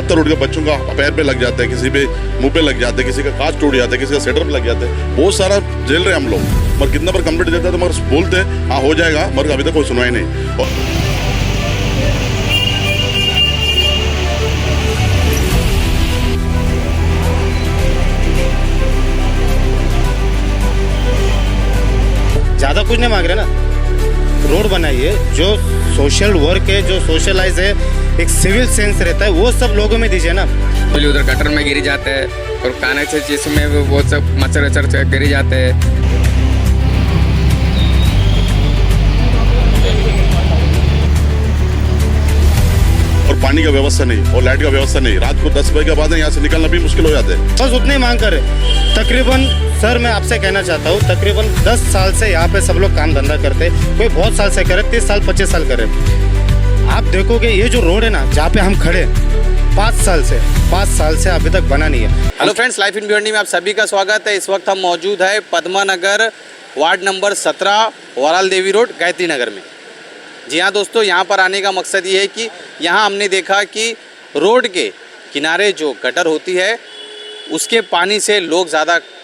पत्थर उठ के बच्चों का पैर पे लग जाता है, किसी पे मुंह पे लग जाता है, किसी का कांच टूट जाता है, किसी का सेटर पे लग जाता है। बहुत सारा झेल रहे हैं हम लोग, मगर कितना बार कंप्लीट देता है तो मगर बोलते हैं हाँ हो जाएगा, मगर अभी तक कोई सुनवाई नहीं। ज़्यादा कुछ नहीं मांग रहे ना, रोड बनाइए, जो सोशल वर्क है, जो सोशलाइज है, एक सिविल सेंस रहता है, वो सब लोगों में दीजिए ना। उधर गटर में गिरी जाते हैं और खाने से जिसमें वो सब मच्छर वच्छर गिरी जाते हैं। और पानी का व्यवस्था नहीं और लाइट का व्यवस्था नहीं, रात को 10 बजे के बाद यहाँ से निकलना भी मुश्किल हो जाता है। बस उतने ही मांग कर तकरीबन सर मैं आपसे कहना चाहता हूँ, तकरीबन 10 साल से यहाँ पे सब लोग काम धंधा करते, कोई बहुत साल से करे, 30 साल 25 साल करे। आप देखोगे ये जो रोड है ना जहाँ पे हम खड़े 5 साल से अभी तक बना नहीं है। Hello friends, life in Bhiwandi में आप सभी का स्वागत है। इस वक्त हम मौजूद है पद्मा नगर वार्ड नंबर 17 वराल देवी रोड गायत्री नगर में। जी हाँ दोस्तों, यहाँ पर आने का मकसद ये है कि यहाँ हमने देखा कि रोड के किनारे जो गटर होती है उसके पानी से लोग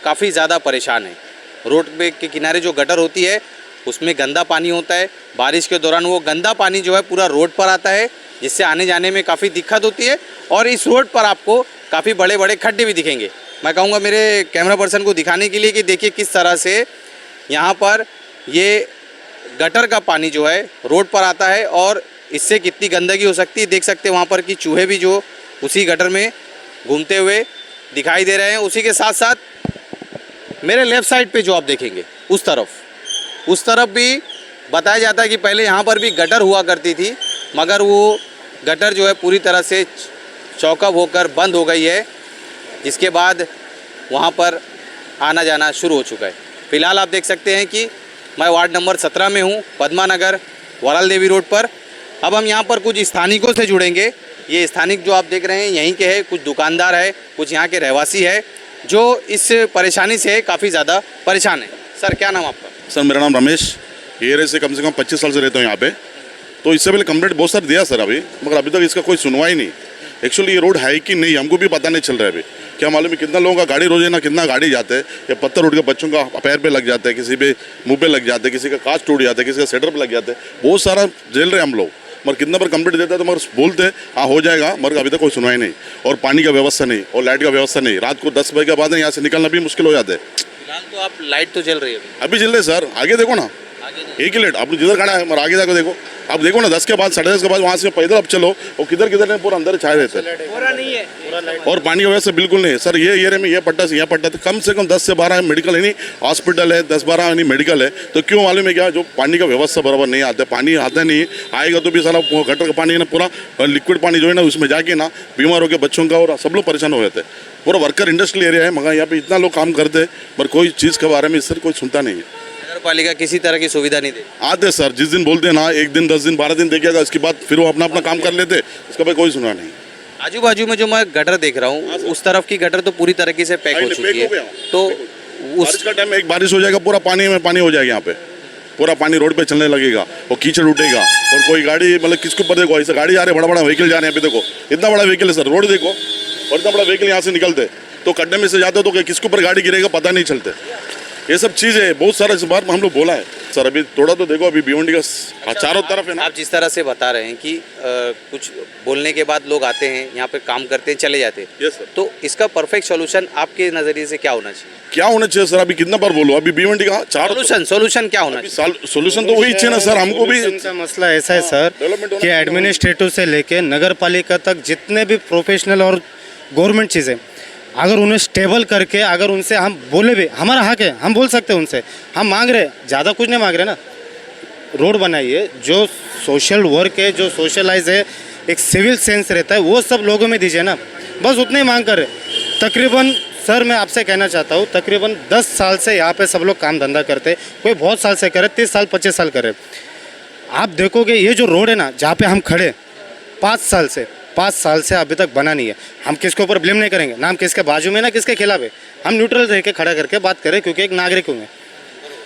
काफ़ी ज़्यादा परेशान हैं। रोड पे के किनारे जो गटर होती है उसमें गंदा पानी होता है, बारिश के दौरान वो गंदा पानी जो है पूरा रोड पर आता है, जिससे आने जाने में काफ़ी दिक्कत होती है। और इस रोड पर आपको काफ़ी बड़े बड़े खड्डे भी दिखेंगे। मैं कहूँगा मेरे कैमरा पर्सन को दिखाने के लिए कि देखिए किस तरह से यहाँ पर ये गटर का पानी जो है रोड पर आता है और इससे कितनी गंदगी हो सकती है। देख सकते हैं वहाँ पर कि चूहे भी जो उसी गटर में घूमते हुए दिखाई दे रहे हैं। उसी के साथ साथ मेरे लेफ़्ट साइड पे जो आप देखेंगे उस तरफ भी बताया जाता है कि पहले यहाँ पर भी गटर हुआ करती थी, मगर वो गटर जो है पूरी तरह से चौकअप होकर बंद हो गई है, जिसके बाद वहाँ पर आना जाना शुरू हो चुका है। फ़िलहाल आप देख सकते हैं कि मैं वार्ड नंबर 17 में हूँ, पद्मा नगर वराल देवी रोड पर। अब हम यहाँ पर कुछ स्थानिकों से जुड़ेंगे। ये स्थानिक जो आप देख रहे हैं यहीं के हैं, कुछ दुकानदार है, कुछ यहाँ के रहवासी है जो इस परेशानी से काफ़ी ज़्यादा परेशान है। सर क्या नाम आपका? सर मेरा नाम रमेश, एरिया से कम 25 साल से रहता हूँ यहाँ पे। तो इससे पहले कंप्लेंट बहुत सारा दिया सर अभी, मगर अभी तक इसका कोई सुनवाई नहीं। एक्चुअली ये रोड है कि नहीं हमको भी पता नहीं चल रहा है अभी। क्या मालूम है कितना लोगों का गाड़ी रोजाना कितना गाड़ी जाते हैं, ये पत्थर उठ के बच्चों का पैर पे लग जाता है, किसी पे मुंह पे लग जाता है, किसी का कांच टूट जाता है, किसी का सेटर पे लग जाता है। बहुत सारा झेल रहे हैं हम लोग, मगर कितना बार कंप्लीट देता है तो मगर बोलते हैं हाँ हो जाएगा, मगर अभी तक कोई सुनवाई नहीं। और पानी का व्यवस्था नहीं और लाइट का व्यवस्था नहीं, रात को 10 बजे के बाद यहाँ से निकलना भी मुश्किल हो जाता है। फिलहाल तो आप लाइट तो जल रही है अभी चल रहे सर, आगे देखो ना, एक ही लाइट आप जिधर खड़ा है मगर आगे जाकर देखो, आप देखो ना 10 के बाद 10:30 के बाद वहाँ से पैदल अब चलो और किधर नहीं पूरा अंदर छाए रहते हैं। पूरा नहीं है, और पानी की व्यवस्था बिल्कुल नहीं है सर। ये एरिया में ये पट्टा से यहाँ पट्टा तो कम से कम 10 से 12 मेडिकल है, नहीं हॉस्पिटल है, 10-12 नहीं मेडिकल है। तो क्यों मालूम है क्या, जो पानी का व्यवस्था बराबर नहीं आता, पानी आता नहीं आएगा तो भी सारा गटर का पानी ना पूरा लिक्विड पानी जो है ना उसमें जाके ना बीमार होकर बच्चों का और सब लोग परेशान हो जाते हैं। पूरा वर्कर इंडस्ट्रियल एरिया है, मगर यहाँ पे इतना लोग काम करते हैं पर कोई चीज़ के बारे में सर कोई सुनता नहीं है। नगरपालिका किसी तरह की सुविधा नहीं दे आते सर, जिस दिन बोलते हैं ना 1 दिन 10 दिन 12 दिन देखिएगा, इसके बाद फिर वो अपना काम कर लेते, इसका भाई कोई सुना नहीं। आजू बाजू में जो मैं गटर देख रहा हूँ उस तरफ की गटर तो पूरी तरीके से पैक हो चुकी है। तो बारिश का टाइम में एक बारिश हो जाएगा पूरा पानी में पानी हो जाएगा, यहाँ पे पूरा पानी रोड पे चलने लगेगा और कीचड़ उठेगा और कोई गाड़ी मतलब किसके ऊपर देखो ऐसे गाड़ी जा रहे, बड़ा बड़ा व्हीकल जा रहे हैं। अभी देखो इतना बड़ा व्हीकल है सर, रोड देखो और इतना बड़ा व्हीकल यहाँ से निकलते तो खड्डे में से जाते तो किसके ऊपर गाड़ी गिरेगा पता नहीं चलते। ये सब चीज़ है, बहुत सारा इस बार हम लोग बोला है सर। अभी थोड़ा तो देखो, अभी भिवंडी का चारों तरफ है ना। आप जिस तरह से बता रहे हैं कि कुछ बोलने के बाद लोग आते हैं यहाँ पे काम करते हैं चले जाते हैं, यस सर। तो इसका परफेक्ट सोल्यूशन आपके नज़रिए से क्या होना चाहिए? क्या होना चाहिए सर, अभी कितना बार बोलो, अभी भिवंडी का चारों सोल्यूशन क्या होना चाहिए? सोल्यूशन तो वही चाहिए ना सर हमको भी। इनका मसला ऐसा है सर कि एडमिनिस्ट्रेटिव से लेके नगर पालिका तक जितने भी प्रोफेशनल और गवर्नमेंट चीज़ें अगर उन्हें स्टेबल करके अगर उनसे हम बोले भी, हमारा हक है, हम बोल सकते हैं उनसे, हम मांग रहे, ज़्यादा कुछ नहीं मांग रहे ना, रोड बनाइए, जो सोशल वर्क है, जो सोशलाइज है, एक सिविल सेंस रहता है, वो सब लोगों में दीजिए ना। बस उतने ही मांग कर तकरीबन सर मैं आपसे कहना चाहता हूँ, तकरीबन 10 साल से यहाँ पे सब लोग काम धंधा करते, कोई बहुत साल से करे, 30 साल 25 साल करे। आप देखोगे ये जो रोड है ना जहाँ पे हम खड़े 5 साल से अभी तक बना नहीं है। हम किसके ऊपर ब्लेम नहीं करेंगे, ना हम किसके बाजू में ना किसके खिलाफ है, हम न्यूट्रल रह के खड़ा करके बात करें, क्योंकि एक नागरिक हूँ मैं।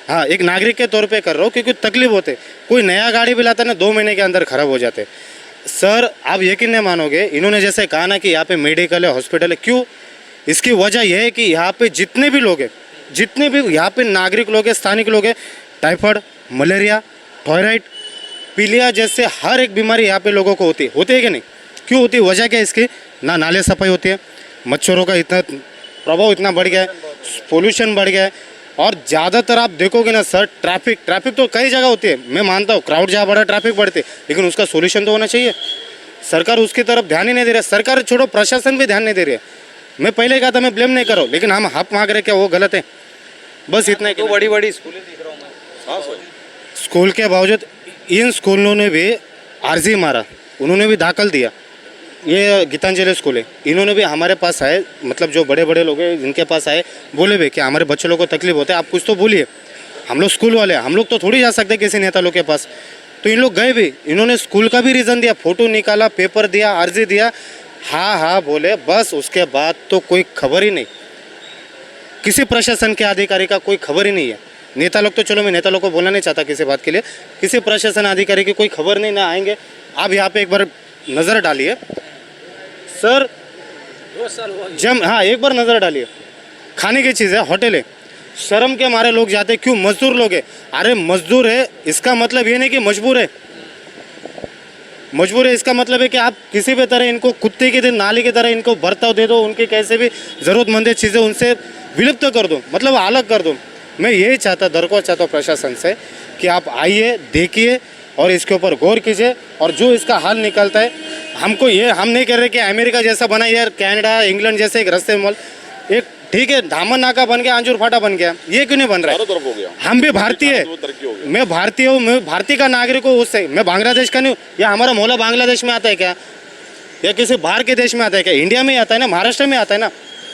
हाँ, एक नागरिक के तौर पे कर रहा हूँ, क्योंकि तकलीफ होते, कोई नया गाड़ी भी लाता है ना 2 महीने के अंदर ख़राब हो जाते। सर आप यकीन नहीं मानोगे, इन्होंने जैसे कहा ना कि यहाँ पे मेडिकल है, हॉस्पिटल है, क्यों? इसकी वजह यह है कि यहाँ पे जितने भी लोग हैं, जितने भी यहाँ पे नागरिक लोग हैं, स्थानिक लोग हैं, टाइफाइड, मलेरिया, थायराइड, पीलिया जैसे हर एक बीमारी यहाँ पे लोगों को होती है कि नहीं? क्यों होती है? वजह क्या है इसकी? ना नाले सफाई होती है, मच्छरों का इतना प्रभाव इतना बढ़ गया है, पोल्यूशन बढ़ गया है, और ज़्यादातर आप देखोगे ना सर, ट्रैफिक तो कई जगह होती है, मैं मानता हूँ क्राउड जहाँ बढ़ा ट्रैफिक बढ़ती है, लेकिन उसका सोल्यूशन तो होना चाहिए। सरकार उसकी तरफ ध्यान ही नहीं दे रहा है। सरकार छोड़ो, प्रशासन भी ध्यान नहीं दे रही है। मैं पहले कहा था मैं ब्लेम नहीं करो, लेकिन हम हक मांग रहे क्या वो गलत है? बस इतना ही। तो बड़ी बड़ी स्कूलें दिख रहा हूँ मैं। हाँ सर, स्कूल के बावजूद इन स्कूलों ने भी आर्जी मारा, उन्होंने भी दाखिल दिया। ये गीतांजलि स्कूल है, इन्होंने भी हमारे पास आए, मतलब जो बड़े बड़े लोग हैं इनके पास आए, बोले भी कि हमारे बच्चे लोगों को तकलीफ होता है, आप कुछ तो बोलिए। हम लोग स्कूल वाले हैं, हम लोग तो थोड़ी जा सकते किसी नेता लोग के पास। तो इन लोग गए भी, इन्होंने स्कूल का भी रीज़न दिया, फ़ोटो निकाला, पेपर दिया, अर्जी दिया, हाँ बोले, बस उसके बाद तो कोई खबर ही नहीं। किसी प्रशासन के अधिकारी का कोई खबर ही नहीं है। नेता लोग तो चलो, मैं नेता लोग को बोलना नहीं चाहता किसी बात के लिए, किसी प्रशासन अधिकारी की कोई खबर नहीं, ना आएंगे। आप यहाँ पे एक बार नज़र डालिए सर, 2 साल हुआ। जब हाँ एक बार नज़र डालिए, खाने की चीज़ है, होटल है, शर्म के मारे लोग जाते, क्यों? मजदूर लोग है। अरे मजदूर है, इसका मतलब ये नहीं कि मजबूर है। मजबूर है इसका मतलब है कि आप किसी भी तरह इनको कुत्ते की तरह, नाली की तरह इनको बर्ताव दे दो, उनकी कैसे भी ज़रूरतमंद चीज़ें उनसे विलुप्त कर दो, मतलब अलग कर दो। मैं यही चाहता, दरख्वास्त चाहता हूँ प्रशासन से कि आप आइए, देखिए और इसके ऊपर गौर कीजिए, और जो इसका हल निकलता है, हमको ये, हम नहीं कह रहे कि अमेरिका जैसा बना यार, कनाडा, इंग्लैंड जैसे एक रास्ते मॉल, एक ठीक है धामन नाका बन गया, अंजूर फाटा बन गया, ये क्यों नहीं बन रहा है? चारों तरफ हो गया। हम भी भारतीय, तरक्की हो गई। मैं भारतीय हूँ, मैं भारतीय का नागरिक हूँ, उससे मैं बांग्लादेश का नहीं हूँ। या हमारा मोहल्ला बांग्लादेश में आता है क्या, या किसी बाहर के देश में आता है क्या? इंडिया में ही आता है ना, महाराष्ट्र में आता है ना।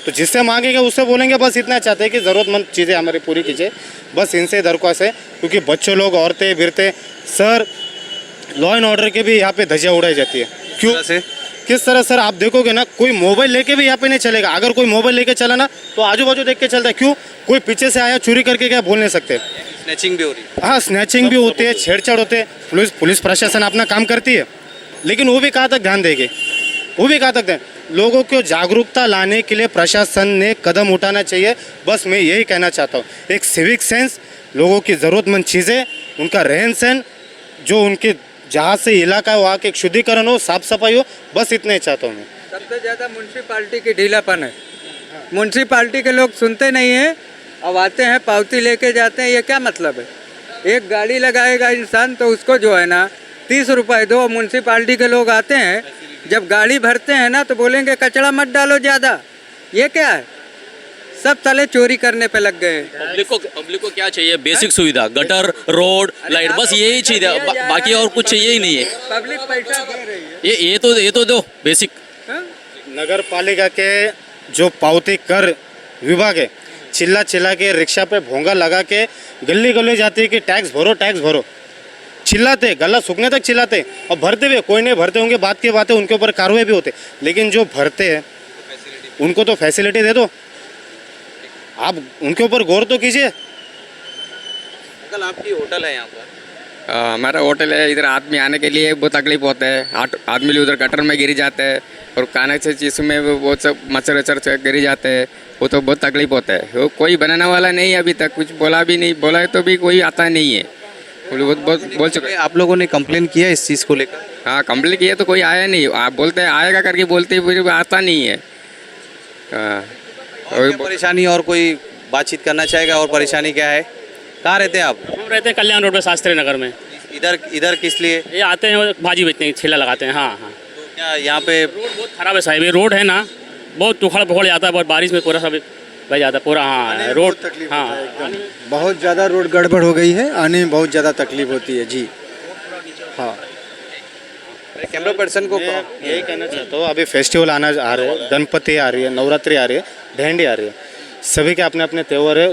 तो जिससे मांगेंगे उससे बोलेंगे, बस इतना चाहते हैं कि ज़रूरतमंद चीज़ें हमारी पूरी कीजिए, बस इनसे दरख्वास्त है। क्योंकि बच्चे लोग, औरतें बिरते, सर लॉ एंड ऑर्डर के भी यहाँ पे धज्जियाँ उड़ाई जाती है। क्यों? से किस तरह सर? आप देखोगे ना, कोई मोबाइल लेके भी यहाँ पे नहीं चलेगा। अगर कोई मोबाइल लेके चला ना तो आजू बाजू देख के चलता है। क्यों? कोई पीछे से आया चोरी करके क्या बोल नहीं सकते। स्नैचिंग भी हो रही है। हाँ, स्नैचिंग भी होती है, छेड़छाड़ होते हैं। पुलिस प्रशासन अपना काम करती है, लेकिन वो भी कहाँ तक ध्यान देगी? वो भी कहाँ तक ध्यान? लोगों को जागरूकता लाने के लिए प्रशासन ने कदम उठाना चाहिए। बस मैं यही कहना चाहता हूँ, एक सिविक सेंस, लोगों की ज़रूरतमंद चीज़ें, उनका रहन सहन, जो उनके जहाँ से इलाका है वहाँ के एक शुद्धिकरण हो, साफ सफाई हो, बस इतना ही चाहता हूँ मैं। सबसे ज़्यादा म्यूनसिपाल्टी की ढीलापन है। म्यूनसिपाल्टी के लोग सुनते नहीं हैं, अब आते हैं पावती लेके जाते हैं। ये क्या मतलब है? एक गाड़ी लगाएगा इंसान तो उसको जो है ना 30 रुपये दो। म्यूनसिपाल्टी के लोग आते हैं, जब गाड़ी भरते हैं ना तो बोलेंगे कचरा मत डालो ज़्यादा। ये क्या है? सब साले चोरी करने पे लग गए। पब्लिक को क्या चाहिए? बेसिक सुविधा, गटर, रोड, लाइट, बस यही चीज है, बाकी और कुछ चाहिए ही नहीं है। पब्लिक पैसा दे रही है। ये तो दो बेसिक। नगर पालिका के जो पावती कर विभाग है, चिल्ला के रिक्शा पे भोंगा लगा के गली गली जाती है कि टैक्स भरो, चिल्लाते, गला सूखने तक चिल्लाते, और भरते भी। कोई नहीं भरते होंगे, बात की बात है, उनके ऊपर कार्रवाई भी होते, लेकिन जो भरते हैं उनको तो फैसिलिटी दे दो। आप उनके ऊपर गौर तो कीजिए। अंकल, आपकी होटल है यहाँ पर? हमारा होटल है, इधर आदमी आने के लिए बहुत तकलीफ होता है। आदमी लोग उधर गटर में गिर जाते हैं, और खाने से चीज़ में वो सब मच्छर वच्छर गिर जाते हैं, वो तो बहुत तकलीफ होता है। वो कोई बनाने वाला नहीं है, अभी तक कुछ बोला भी नहीं, बोला है तो भी कोई आता नहीं है। बहुत बोल चुके हैं। आप लोगों ने कंप्लेन किया इस चीज़ को लेकर? हाँ, कंप्लेन किया तो कोई आया नहीं। आप बोलते हैं आएगा करके, बोलते हैं आता नहीं है। हाँ, और क्या परेशानी, और कोई बातचीत करना चाहेगा? और परेशानी क्या है? कहाँ रहते हैं आप? हम रहते हैं कल्याण रोड पे, शास्त्री नगर में। इधर किस लिए? ये आते हैं भाजी बेचने, ठेला लगाते हैं। हाँ। तो क्या यहाँ पे रोड बहुत खराब है साहब, ये रोड है ना, बहुत टुकड़ पकड़ जाता है, बहुत बारिश में पूरा सब बह जाता है पूरा। हाँ, रोड, हाँ, बहुत ज़्यादा रोड गड़बड़ हो गई है, आने में बहुत ज़्यादा तकलीफ होती है जी। हाँ, कैमरा पर्सन को यही कहना चाहता हूँ, अभी फेस्टिवल आ रहे हैं, गणपति आ रही है, नवरात्रि आ रही है, भेंडी आ रही है, सभी के अपने अपने त्यौहार है।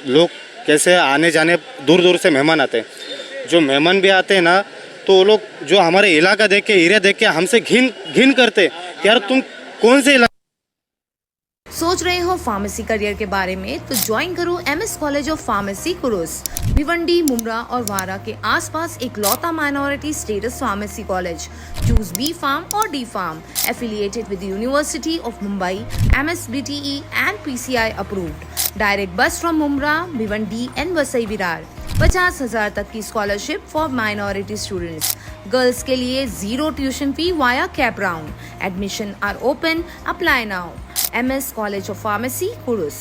लोग कैसे आने जाने, दूर दूर से मेहमान आते हैं। जो मेहमान भी आते हैं ना, तो वो लोग जो हमारे इलाका देख के, एरिया देख के हमसे घिन करते कि यार तुम कौन से इलाका। सोच रहे हो फार्मेसी करियर के बारे में तो ज्वाइन करो एमएस कॉलेज ऑफ फार्मेसी कुरुस। भिवंडी, मुमरा और वारा के आसपास एक लौता minority status pharmacy college. Choose B Pharm और D Pharm. Affiliated with university of Mumbai, MSBTE and PCI approved। Direct bus from Mumbra, Bhiwandi and Vasai Virar. 50,000 तक की scholarship for minority students. Girls के लिए 0 tuition fee via CAP round. Admission are open, apply now. MS College of Pharmacy, Kurus।